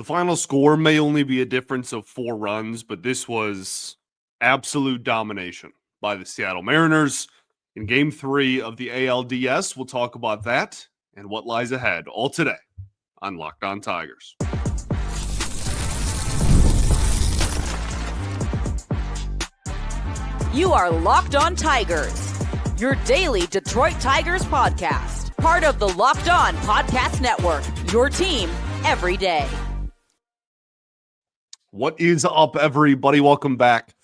The final score may only be a difference of 4 runs, but this was absolute domination by the Seattle Mariners in Game 3 of the ALDS. We'll talk about that and what lies ahead all today on Locked On Tigers. You are Locked On Tigers, your daily Detroit Tigers podcast. Part of the Locked On Podcast Network, your team every day. What is up, everybody? Welcome back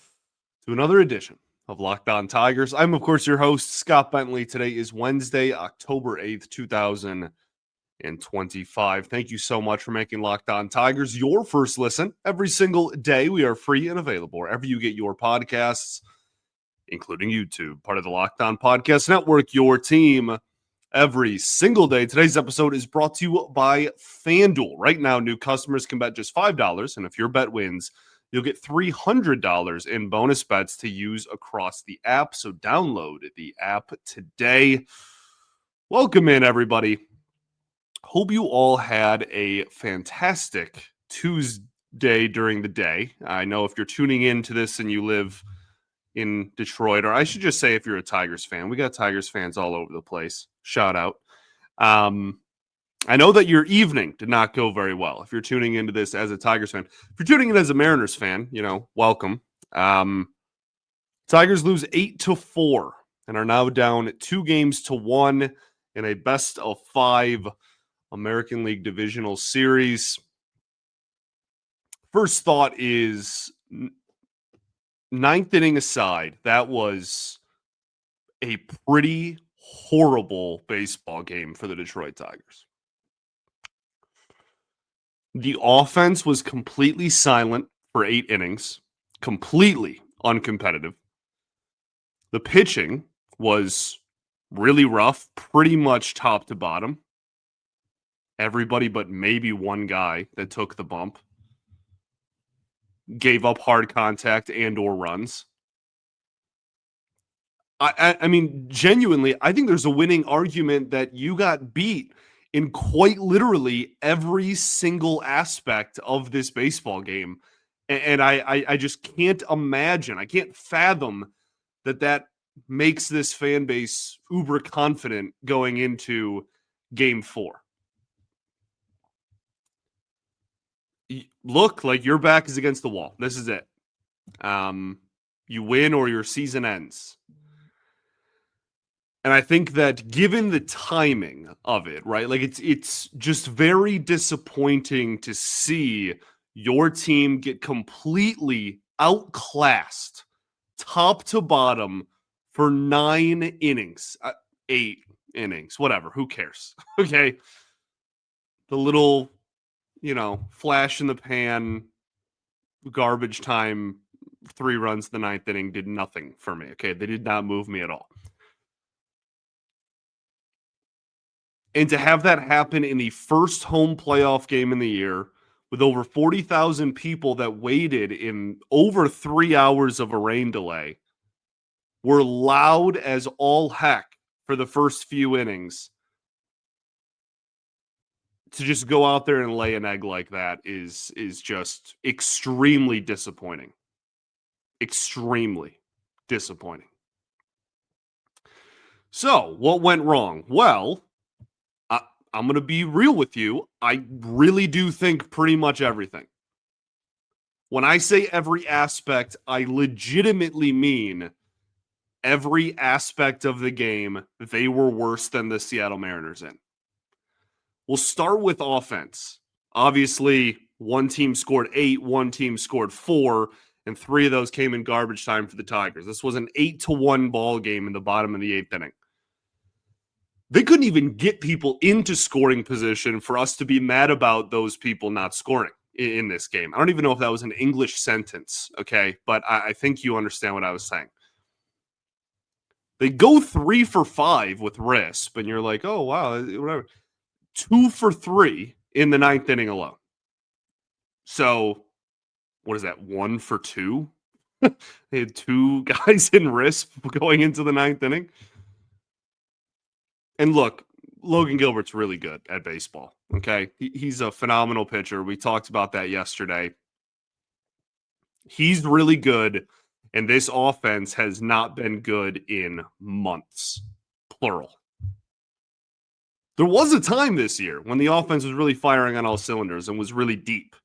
to another edition of Locked On Tigers. I'm, of course, your host, Scott Bentley. Today is Wednesday, October 8th, 2025. Thank you so much for making Locked On Tigers your first listen. Every single day, we are free and available wherever you get your podcasts, including YouTube, part of the Locked On Podcast Network, your team every single day. Today's episode is brought to you by FanDuel. Right now, new customers can bet just $5, and if your bet wins, you'll get $300 in bonus bets to use across the app. So download the app today. Welcome in, everybody. Hope you all had a fantastic Tuesday during the day. I know if you're tuning into this and you live in Detroit, or I should just say if you're a Tigers fan, we got Tigers fans all over the place. Shout out. I know that your evening did not go very well. If you're tuning into this as a Tigers fan, if you're tuning in as a Mariners fan, welcome. Tigers lose 8-4 and are now down 2-1 in a best of 5 American League divisional series. First thought is, ninth inning aside, that was a pretty horrible baseball game for the Detroit Tigers. The offense was completely silent for 8 innings, completely uncompetitive. The pitching was really rough, pretty much top to bottom. Everybody but maybe one guy that took the bump gave up hard contact and or runs. I mean, genuinely, I think there's a winning argument that you got beat in quite literally every single aspect of this baseball game. And I just can't imagine, I can't fathom that makes this fan base uber confident going into Game 4. Look, like your back is against the wall. This is it. You win or your season ends. And I think that given the timing of it, right? Like it's just very disappointing to see your team get completely outclassed, top to bottom, for 9 innings, 8 innings, whatever. Who cares? Okay. The little, flash in the pan, garbage time, 3 runs in the 9th inning did nothing for me. Okay. They did not move me at all. And to have that happen in the first home playoff game in the year with over 40,000 people that waited in over 3 hours of a rain delay, were loud as all heck for the first few innings. To just go out there and lay an egg like that is just extremely disappointing. Extremely disappointing. So, what went wrong? Well, I'm going to be real with you. I really do think pretty much everything. When I say every aspect, I legitimately mean every aspect of the game they were worse than the Seattle Mariners in. We'll start with offense. Obviously, one team scored 8, one team scored 4, and 3 of those came in garbage time for the Tigers. This was an 8-1 ball game in the bottom of the 8th inning. They couldn't even get people into scoring position for us to be mad about those people not scoring in this game. I don't even know if that was an English sentence, okay? But I think you understand what I was saying. They go 3 for 5 with RISP, and you're like, oh, wow, whatever. 2 for 3 in the 9th inning alone. So, what is that, 1 for 2? They had 2 guys in RISP going into the 9th inning. And look, Logan Gilbert's really good at baseball. Okay. He's a phenomenal pitcher. We talked about that yesterday. He's really good, and this offense has not been good in months, plural. There was a time this year when the offense was really firing on all cylinders and was really deep.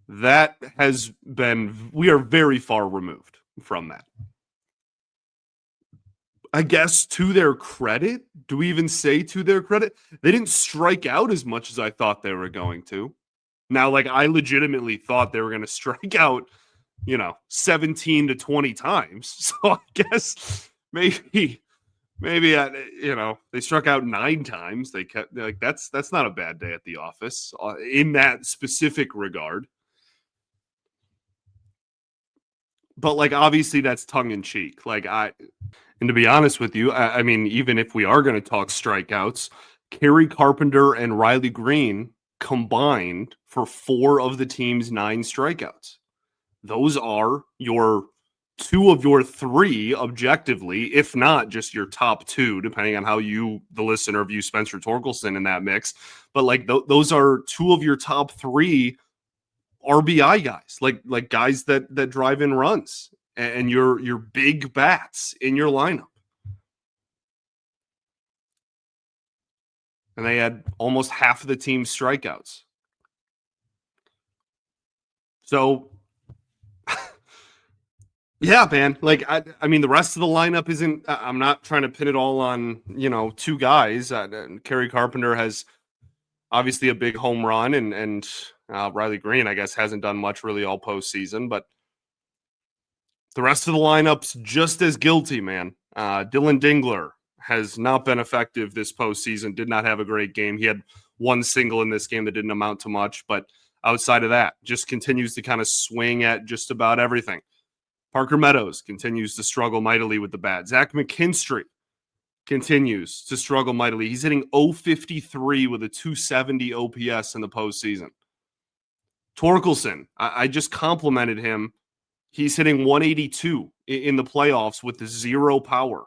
That has been, we are very far removed from that. I guess to their credit, do we even say to their credit? They didn't strike out as much as I thought they were going to. Now, like, I legitimately thought they were going to strike out, 17 to 20 times. So I guess maybe they struck out 9 times. They kept, like, that's not a bad day at the office in that specific regard. But, like, obviously that's tongue in cheek. And to be honest with you, I mean, even if we are going to talk strikeouts, Kerry Carpenter and Riley Greene combined for 4 of the team's 9 strikeouts. Those are your 2 of your 3 objectively, if not just your top 2, depending on how you, the listener, view Spencer Torkelson in that mix. But like those are 2 of your top 3 RBI guys, like guys that drive in runs, and your big bats in your lineup. And they had almost half of the team's strikeouts. So, yeah, man. Like, I mean, the rest of the lineup isn't. I'm not trying to pin it all on 2 guys. Kerry Carpenter has obviously a big home run, and Riley Greene, I guess, hasn't done much really all postseason. But the rest of the lineup's just as guilty, man. Dylan Dingler has not been effective this postseason. Did not have a great game. He had 1 single in this game that didn't amount to much, but outside of that, just continues to kind of swing at just about everything. Parker Meadows continues to struggle mightily with the bat. Zach McKinstry continues to struggle mightily. He's hitting .053 with a .270 OPS in the postseason. Torkelson, I just complimented him. He's hitting .182 in the playoffs with 0 power.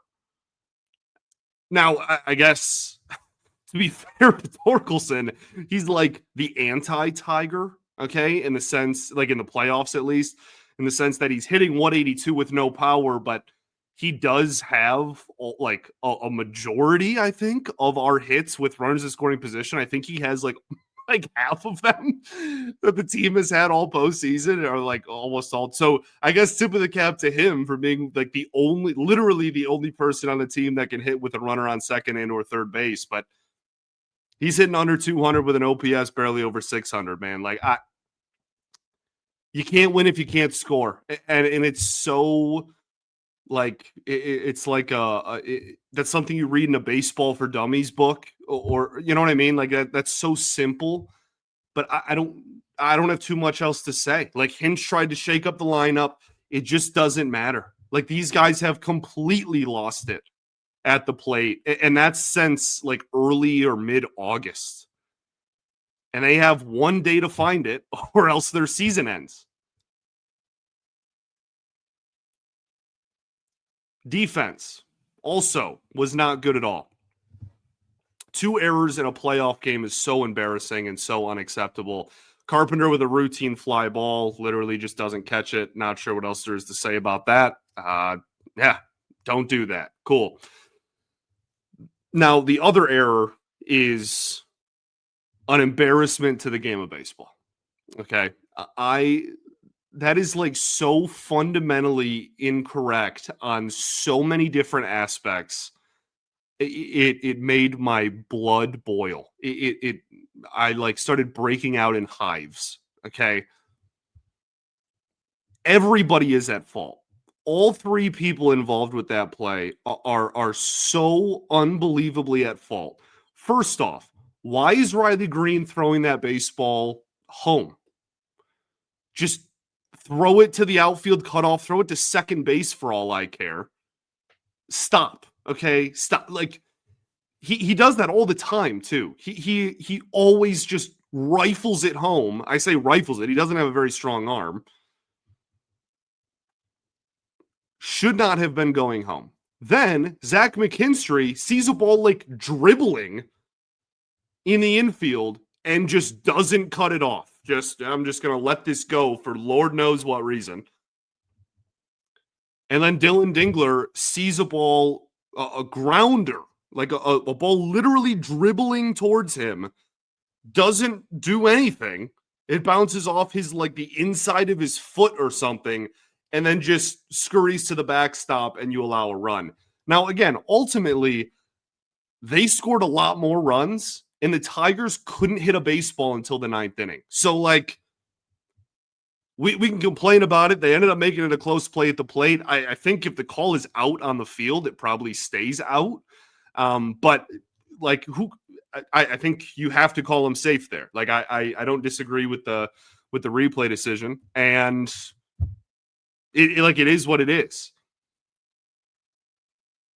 Now, I guess, to be fair to Torkelson, he's like the anti-Tiger, okay, in the sense, like in the playoffs at least, in the sense that he's hitting .182 with no power, but he does have like a majority, I think, of our hits with runners in scoring position. I think he has like half of them that the team has had all postseason, or like almost all. So I guess tip of the cap to him for being like literally the only person on the team that can hit with a runner on second and or third base. But he's hitting under 200 with an OPS barely over 600, man. Like, you can't win if you can't score. And it's so like, it's like that's something you read in a Baseball for Dummies book, or you know what I mean? Like that's so simple, but I don't have too much else to say. Like, Hinch tried to shake up the lineup. It just doesn't matter. Like, these guys have completely lost it at the plate. And that's since like early or mid-August. And they have 1 day to find it, or else their season ends. Defense also was not good at all. 2 errors in a playoff game is so embarrassing and so unacceptable. Carpenter with a routine fly ball, literally just doesn't catch it. Not sure what else there is to say about that. Yeah, don't do that. Cool. Now, the other error is an embarrassment to the game of baseball. Okay. That is like so fundamentally incorrect on so many different aspects. It made my blood boil. I like started breaking out in hives. Okay. Everybody is at fault. All 3 people involved with that play are so unbelievably at fault. First off, why is Riley Greene throwing that baseball home? Just throw it to the outfield cutoff, throw it to second base for all I care. Stop. Okay. Stop. Like, he does that all the time too. He always just rifles it home. I say rifles it. He doesn't have a very strong arm. Should not have been going home. Then Zach McKinstry sees a ball like dribbling in the infield and just doesn't cut it off. I'm just going to let this go for Lord knows what reason. And then Dylan Dingler sees a ball, a grounder, like a ball literally dribbling towards him, doesn't do anything. It bounces off the inside of his foot or something, and then just scurries to the backstop, and you allow a run. Now, again, ultimately, they scored a lot more runs, and the Tigers couldn't hit a baseball until the 9th inning. So, we can complain about it. They ended up making it a close play at the plate. I think if the call is out on the field, it probably stays out. But I think you have to call him safe there. I don't disagree with the replay decision, and it is what it is.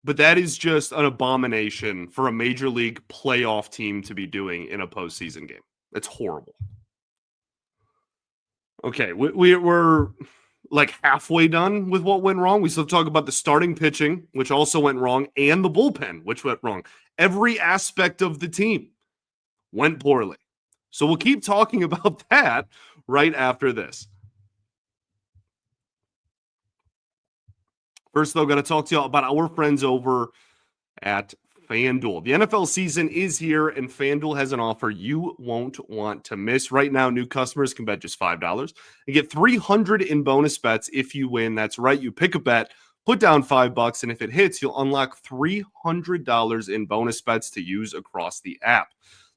But that is just an abomination for a major league playoff team to be doing in a postseason game. It's horrible. Okay, we're like halfway done with what went wrong. We still talk about the starting pitching, which also went wrong, and the bullpen, which went wrong. Every aspect of the team went poorly. So we'll keep talking about that right after this. First, though, got to talk to you about our friends over at FanDuel. The NFL season is here, and FanDuel has an offer you won't want to miss. Right now, new customers can bet just $5 and get $300 in bonus bets if you win. That's right. You pick a bet, put down $5, and if it hits, you'll unlock $300 in bonus bets to use across the app.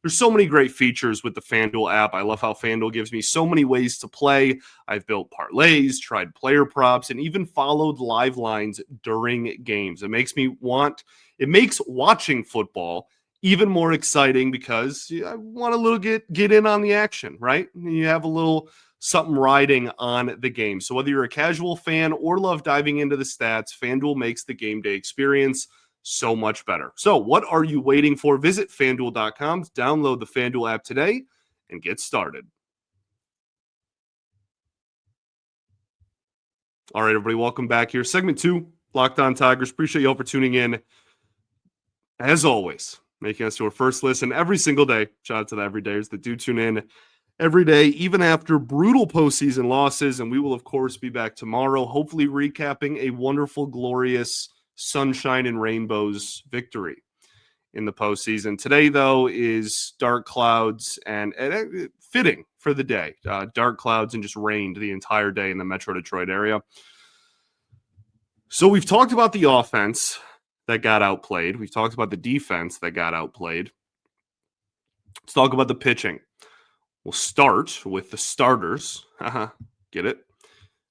There's so many great features with the FanDuel app. I love how FanDuel gives me so many ways to play. I've built parlays, tried player props, and even followed live lines during games. It makes watching football even more exciting because I want a little get in on the action, right? You have a little something riding on the game. So whether you're a casual fan or love diving into the stats, FanDuel makes the game day experience so much better. So what are you waiting for? Visit FanDuel.com, download the FanDuel app today, and get started. All right, everybody, welcome back here. Segment 2, Locked On Tigers. Appreciate you all for tuning in. As always, making us your first listen every single day. Shout out to the everydayers that do tune in every day, even after brutal postseason losses. And we will, of course, be back tomorrow, hopefully recapping a wonderful, glorious sunshine and rainbows victory in the postseason. Today, though, is dark clouds and fitting for the day. Dark clouds and just rained the entire day in the Metro Detroit area. So we've talked about the offense that got outplayed. We've talked about the defense that got outplayed. Let's talk about the pitching. We'll start with the starters. Get it?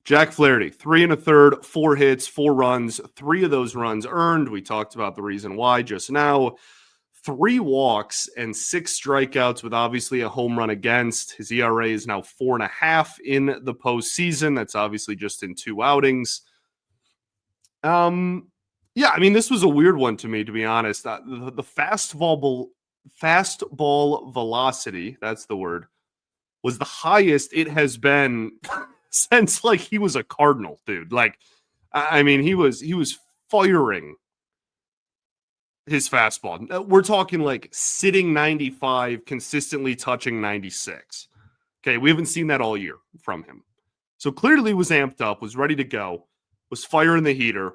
Jack Flaherty, 3 1/3, 4 hits, 4 runs, 3 of those runs earned. We talked about the reason why just now. 3 walks and 6 strikeouts with obviously a home run against. His ERA is now 4.5 in the postseason. That's obviously just in 2 outings. Yeah, I mean, this was a weird one to me, to be honest. The fastball velocity, that's the word, was the highest it has been since he was a Cardinal, dude. I mean, he was firing his fastball. We're talking sitting 95, consistently touching 96. Okay, we haven't seen that all year from him. So clearly was amped up, was ready to go, was firing the heater.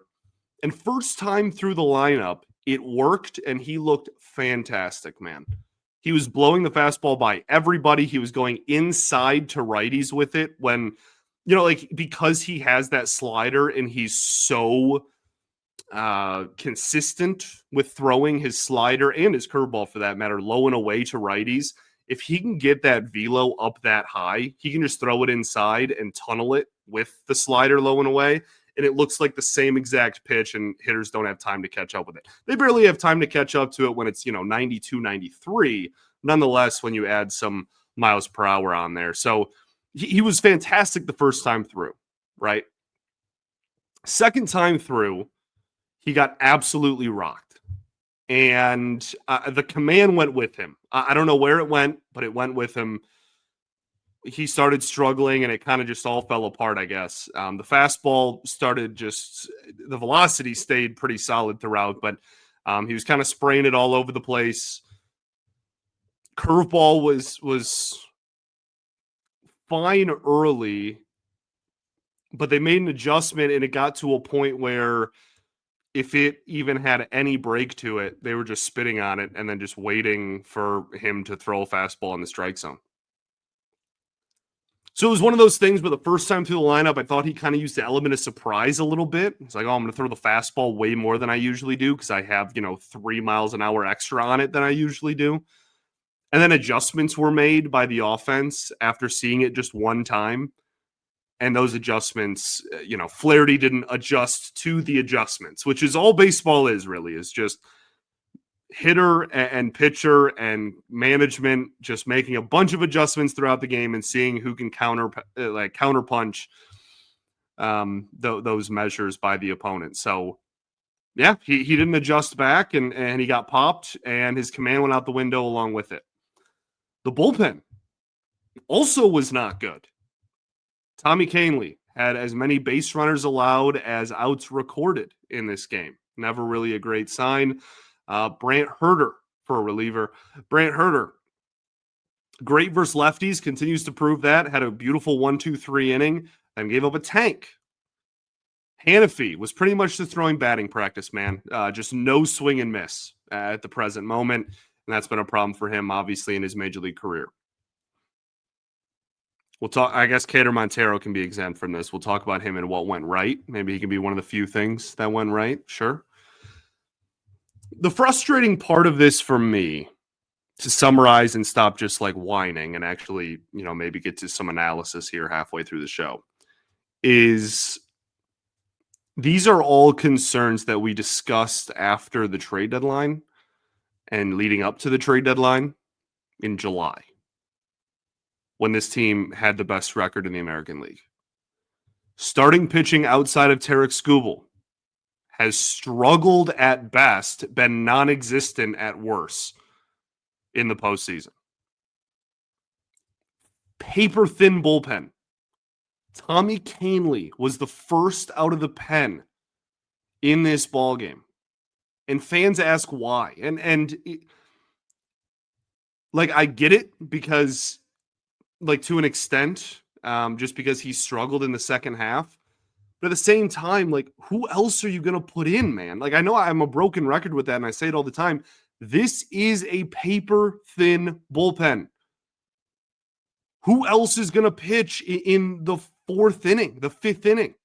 And first time through the lineup, it worked, and he looked fantastic, man. He was blowing the fastball by everybody. He was going inside to righties with it when, because he has that slider and he's so consistent with throwing his slider and his curveball, for that matter, low and away to righties. If he can get that velo up that high, he can just throw it inside and tunnel it with the slider low and away. And it looks like the same exact pitch, and hitters don't have time to catch up with it. They barely have time to catch up to it when it's, 92, 93. Nonetheless, when you add some miles per hour on there. So he was fantastic the first time through, right? Second time through, he got absolutely rocked. And the command went with him. I don't know where it went, but it went with him. he started struggling, and it kind of just all fell apart, I guess. The fastball started the velocity stayed pretty solid throughout, but he was kind of spraying it all over the place. Curveball was fine early, but they made an adjustment, and it got to a point where if it even had any break to it, they were just spitting on it and then just waiting for him to throw a fastball in the strike zone. So it was one of those things where the first time through the lineup, I thought he kind of used the element of surprise a little bit. It's like, oh, I'm going to throw the fastball way more than I usually do because I have, 3 miles an hour extra on it than I usually do. And then adjustments were made by the offense after seeing it just one time. And those adjustments, Flaherty didn't adjust to the adjustments, which is all baseball is really, is just hitter and pitcher and management just making a bunch of adjustments throughout the game and seeing who can counterpunch those measures by the opponent. So, yeah, he didn't adjust back and he got popped, and his command went out the window along with it. The bullpen also was not good. Tommy Kahnle had as many base runners allowed as outs recorded in this game. Never really a great sign. Brant Herter for a reliever. Brant Herter, great versus lefties, continues to prove that. Had a beautiful 1-2-3 inning and gave up a tank. Hanafy was pretty much the throwing batting practice, man. Just no swing and miss at the present moment. And that's been a problem for him, obviously, in his major league career. We'll talk. I guess Cater Montero can be exempt from this. We'll talk about him and what went right. Maybe he can be one of the few things that went right. Sure. The frustrating part of this for me, to summarize and stop just like whining and actually, maybe get to some analysis here halfway through the show, is these are all concerns that we discussed after the trade deadline and leading up to the trade deadline in July, when this team had the best record in the American League. Starting pitching outside of Tarek Skubal has struggled at best, been non-existent at worst in the postseason. Paper-thin bullpen. Tommy Kahnle was the first out of the pen in this ballgame. And fans ask why. And I get it because, to an extent, just because he struggled in the second half. But at the same time, who else are you going to put in, man? I know I'm a broken record with that, and I say it all the time. This is a paper-thin bullpen. Who else is going to pitch in the fourth inning, the fifth inning?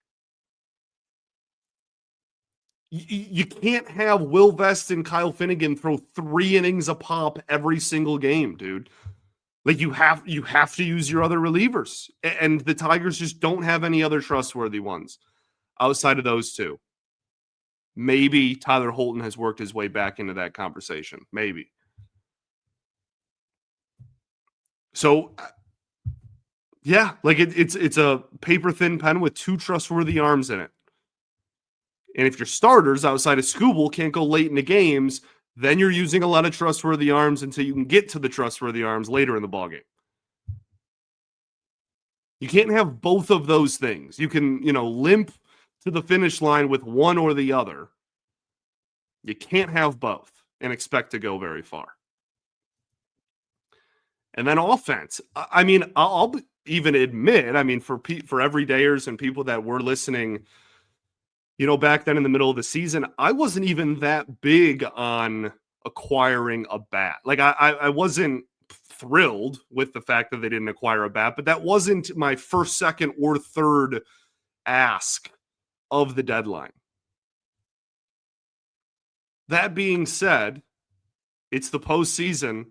You can't have Will Vest and Kyle Finnegan throw 3 innings a pop every single game, dude. You have to use your other relievers, and the Tigers just don't have any other trustworthy ones outside of those two. Maybe Tyler Holton has worked his way back into that conversation. Maybe. So, yeah, it's a paper thin pen with 2 trustworthy arms in it. And if your starters outside of Skubal can't go late in the games, then you're using a lot of trustworthy arms until you can get to the trustworthy arms later in the ballgame. You can't have both of those things. You can, limp to the finish line with one or the other. You can't have both and expect to go very far. And then offense. I mean, I'll even admit, for everydayers and people that were listening, back then in the middle of the season, I wasn't even that big on acquiring a bat. I wasn't thrilled with the fact that they didn't acquire a bat, but that wasn't my first, second, or third ask of the deadline. That being said, it's the postseason,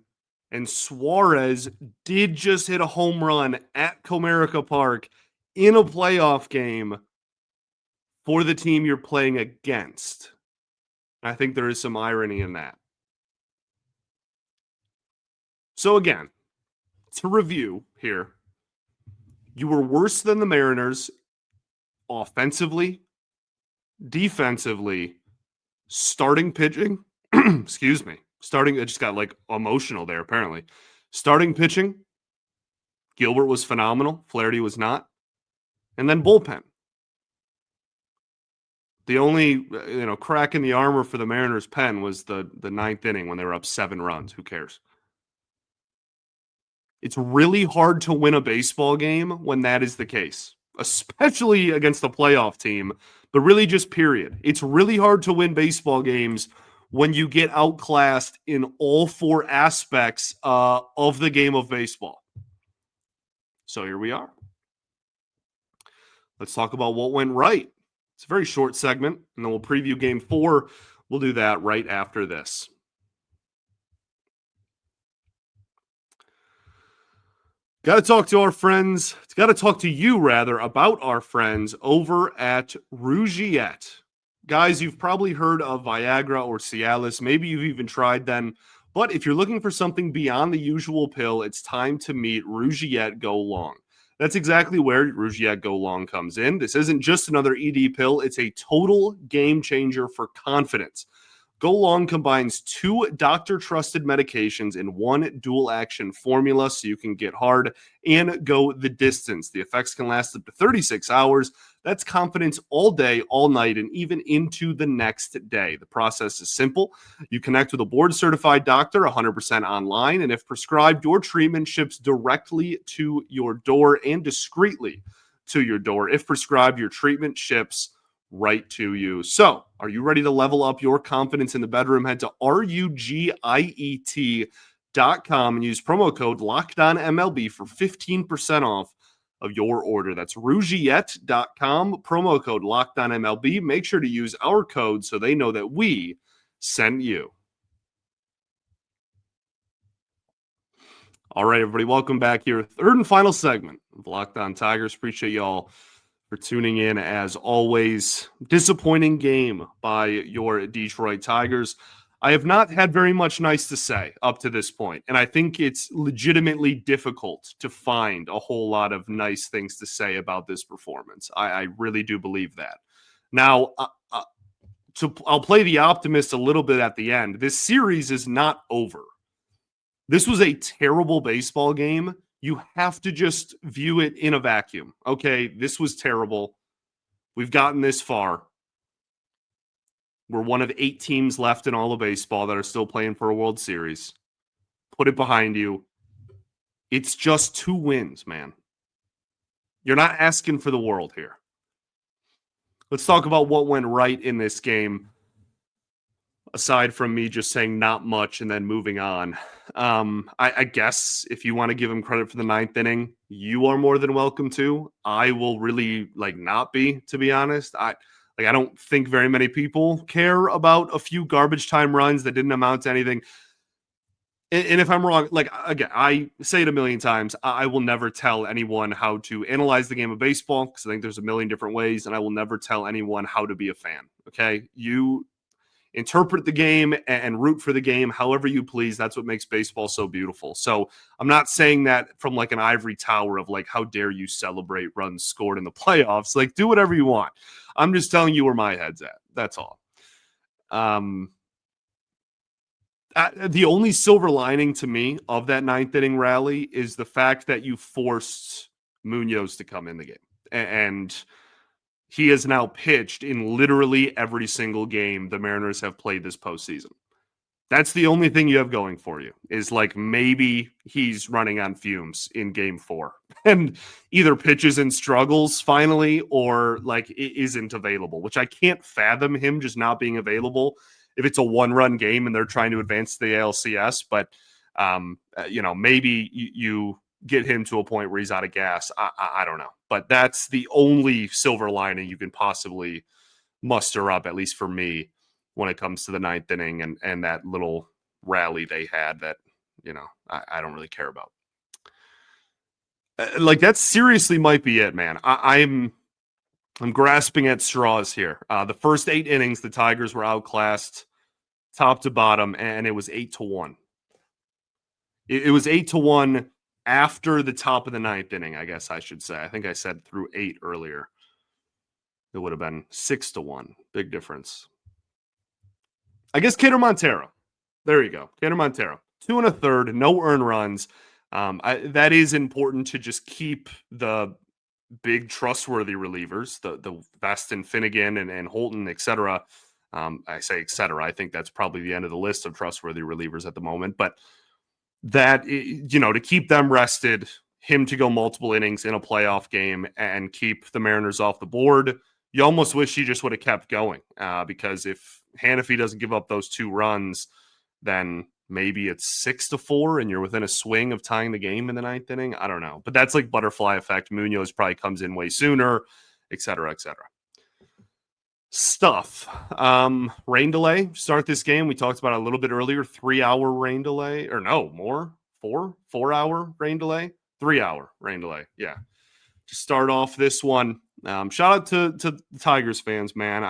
and Suarez did just hit a home run at Comerica Park in a playoff game for the team you're playing against. I think there is some irony in that. So again, to review here, you were worse than the Mariners offensively, defensively, starting pitching. Excuse me. I just got emotional there, apparently. Starting pitching, Gilbert was phenomenal. Flaherty was not. And then bullpen. The only crack in the armor for the Mariners' pen was the ninth inning when they were up 7 runs. Who cares? It's really hard to win a baseball game when that is the case, especially against a playoff team, but really just period. It's really hard to win baseball games when you get outclassed in all 4 aspects of the game of baseball. So here we are. Let's talk about what went right. It's a very short segment, and then we'll preview Game 4. We'll do that right after this. Got to talk to our friends. Got to talk to you, rather, about our friends over at Rugiet. Guys, you've probably heard of Viagra or Cialis. Maybe you've even tried them. But if you're looking for something beyond the usual pill, it's time to meet Rugiet Go Long. That's exactly where Rugiet Go Long comes in. This isn't just another ED pill. It's a total game changer for confidence. Go Long combines 2 doctor-trusted medications in one dual-action formula so you can get hard and go the distance. The effects can last up to 36 hours. That's confidence all day, all night, and even into the next day. The process is simple. You connect with a board-certified doctor 100% online, and if prescribed, your treatment ships directly to your door and discreetly to your door. If prescribed, your treatment ships right to you. So, are you ready to level up your confidence in the bedroom? Head to rugiet.com and use promo code LOCKEDONMLB for 15% off of your order. That's rugiet.com, promo code LOCKEDONMLB. Make sure to use our code so they know that we sent you. All right, everybody, welcome back here. Third and final segment of Locked On Tigers. Appreciate y'all for tuning in as always. Disappointing game by your Detroit Tigers. I have not had very much nice to say up to this point, and I think it's legitimately difficult to find a whole lot of nice things to say about this performance. I really do believe that. Now, I'll play the optimist a little bit at the end. This series is not over. This was a terrible baseball game. You have to just view it in a vacuum. Okay, this was terrible. We've gotten this far. We're one of 8 teams left in all of baseball that are still playing for a World Series. Put it behind you. It's just 2 wins, man. You're not asking for the world here. Let's talk about what went right in this game, aside from me just saying not much and then moving on. I guess if you want to give him credit for the 9th inning, you are more than welcome to. I will really not be, to be honest. I don't think very many people care about a few garbage time runs that didn't amount to anything. And if I'm wrong, again, I say it a million times, I will never tell anyone how to analyze the game of baseball because I think there's a million different ways, and I will never tell anyone how to be a fan. Okay? You interpret the game and root for the game however you please. That's what makes baseball so beautiful. So I'm not saying that from an ivory tower of how dare you celebrate runs scored in the playoffs. Do whatever you want. I'm just telling you where my head's at. That's all. The only silver lining to me of that 9th inning rally is the fact that you forced Munoz to come in the game. And he has now pitched in literally every single game the Mariners have played this postseason. That's the only thing you have going for you is maybe he's running on fumes in Game 4 and either pitches and struggles finally or isn't available, which I can't fathom him just not being available if it's a 1-run game and they're trying to advance to the ALCS. But, maybe you get him to a point where he's out of gas. I don't know. But that's the only silver lining you can possibly muster up, at least for me, when it comes to the 9th inning and that little rally they had that, I don't really care about. That seriously might be it, man. I'm grasping at straws here. The first 8 innings, the Tigers were outclassed top to bottom, and it was 8-1. It was 8-1 after the top of the 9th inning, I guess I should say. I think I said through 8 earlier. It would have been 6-1. Big difference. I guess Kader Montero. There you go. Kader Montero. 2 1/3, no earned runs. That is important to just keep the big trustworthy relievers, the Veston, Finnegan, and Holton, etc. I say etc. I think that's probably the end of the list of trustworthy relievers at the moment. But that, to keep them rested, him to go multiple innings in a playoff game and keep the Mariners off the board, you almost wish he just would have kept going, because if Hannafy doesn't give up those 2 runs, then maybe it's 6-4 and you're within a swing of tying the game in the 9th inning. I don't know. But that's like butterfly effect. Munoz probably comes in way sooner, et cetera, et cetera. Stuff. Rain delay. Start this game. We talked about it a little bit earlier. 3-hour rain delay. Or no, more. 4-hour rain delay. 3-hour rain delay. Yeah. To start off this one. Shout out to the Tigers fans, man.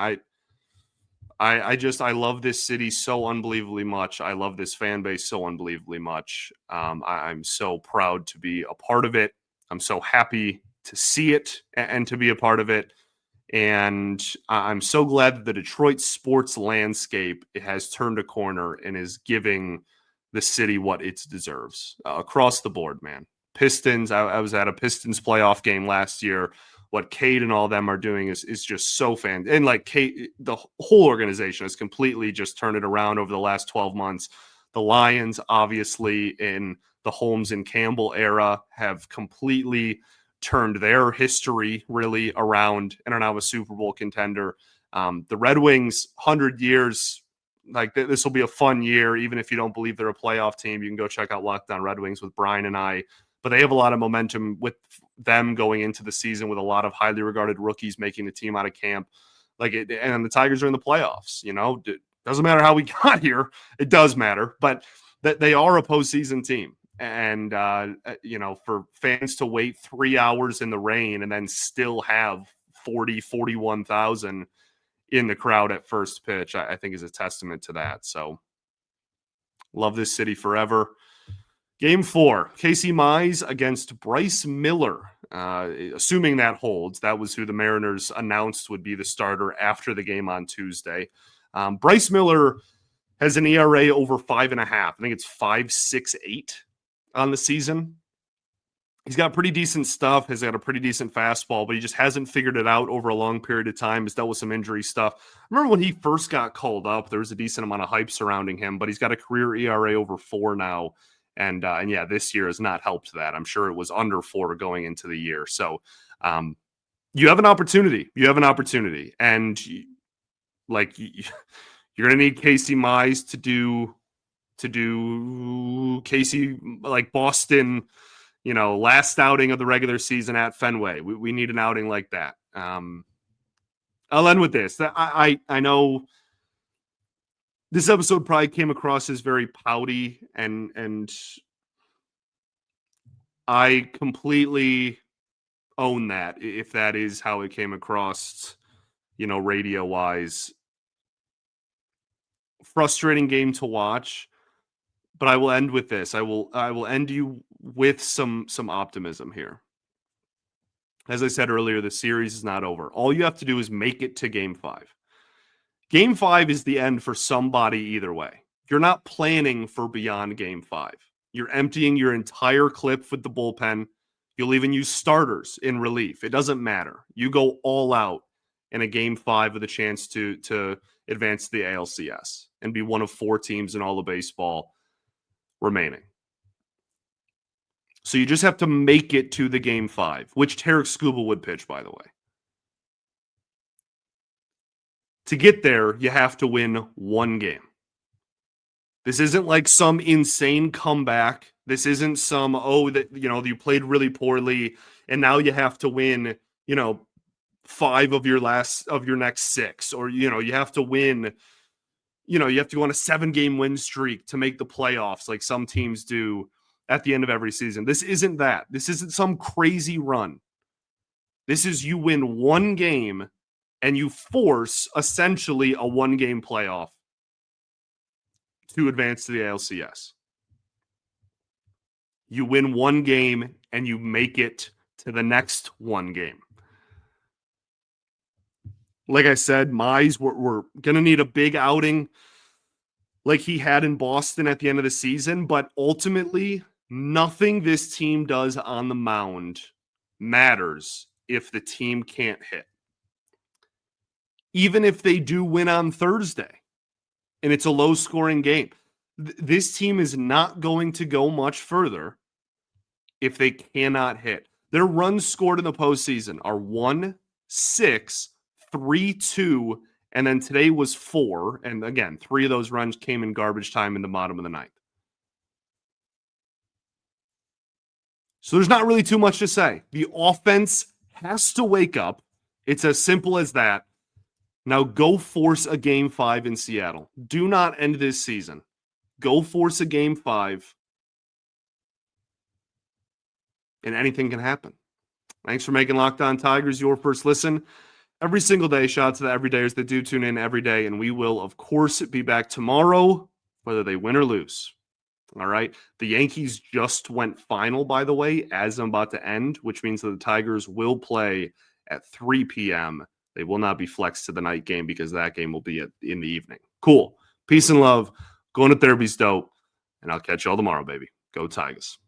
I love this city so unbelievably much. I love this fan base so unbelievably much. I'm so proud to be a part of it. I'm so happy to see it and to be a part of it. And I'm so glad that the Detroit sports landscape has turned a corner and is giving the city what it deserves across the board, man. Pistons, I was at a Pistons playoff game last year. What Cade and all of them are doing is just so and like Cade, the whole organization has completely just turned it around over the last 12 months. The Lions, obviously, in the Holmes and Campbell era, have completely turned their history really around and are now a Super Bowl contender. The Red Wings, 100 years, like this will be a fun year. Even if you don't believe they're a playoff team, you can go check out Locked On Red Wings with Brian and I. But they have a lot of momentum with them going into the season with a lot of highly regarded rookies making the team out of camp. And the Tigers are in the playoffs. It doesn't matter how we got here. It does matter, but that they are a postseason team. And, for fans to wait 3 hours in the rain and then still have 41,000 in the crowd at first pitch, I think is a testament to that. So love this city forever. Game 4, Casey Mize against Bryce Miller. Assuming that holds, that was who the Mariners announced would be the starter after the game on Tuesday. Bryce Miller has an ERA over 5.5. I think it's 5.68 on the season. He's got pretty decent stuff. Has got a pretty decent fastball, but he just hasn't figured it out over a long period of time. He's dealt with some injury stuff. I remember when he first got called up, there was a decent amount of hype surrounding him, but he's got a career ERA over 4 now. And yeah, this year has not helped that. I'm sure it was under 4 going into the year. So you have an opportunity. And you're going to need Casey Mize to do Casey, like Boston, last outing of the regular season at Fenway. We need an outing like that. I'll end with this. I know this episode probably came across as very pouty, and I completely own that if that is how it came across, radio-wise. Frustrating game to watch, but I will end with this. I will end you with some optimism here. As I said earlier, the series is not over. All you have to do is make it to Game 5. Game 5 is the end for somebody either way. You're not planning for beyond Game 5. You're emptying your entire clip with the bullpen. You'll even use starters in relief. It doesn't matter. You go all out in a Game 5 with a chance to advance to the ALCS and be one of 4 teams in all of baseball remaining. So you just have to make it to the Game 5, which Tarek Skubal would pitch, by the way. To get there, you have to win 1 game. This isn't like some insane comeback. This isn't some, you played really poorly and now you have to win, 5 of your next 6, or, you have to win, you have to go on a 7-game win streak to make the playoffs like some teams do at the end of every season. This isn't that. This isn't some crazy run. This is you win 1 game and you force essentially a 1-game playoff to advance to the ALCS. You win 1 game and you make it to the next 1 game. Like I said, Mize, we're going to need a big outing like he had in Boston at the end of the season, but ultimately Nothing this team does on the mound matters if the team can't hit. Even if they do win on Thursday and it's a low-scoring game, this team is not going to go much further if they cannot hit. Their runs scored in the postseason are 1, 6, 3, 2, and then today was 4. And again, 3 of those runs came in garbage time in the bottom of the ninth. So there's not really too much to say. The offense has to wake up. It's as simple as that. Now go force a Game 5 in Seattle. Do not end this season. Go force a Game 5. And anything can happen. Thanks for making Locked On Tigers your first listen every single day. Shout out to the everydayers that do tune in every day. And we will, of course, be back tomorrow, whether they win or lose. All right. The Yankees just went final, by the way, as I'm about to end, which means that the Tigers will play at 3 p.m. They will not be flexed to the night game because that game will be in the evening. Cool. Peace and love. Going to therapy's dope. And I'll catch you all tomorrow, baby. Go Tigers.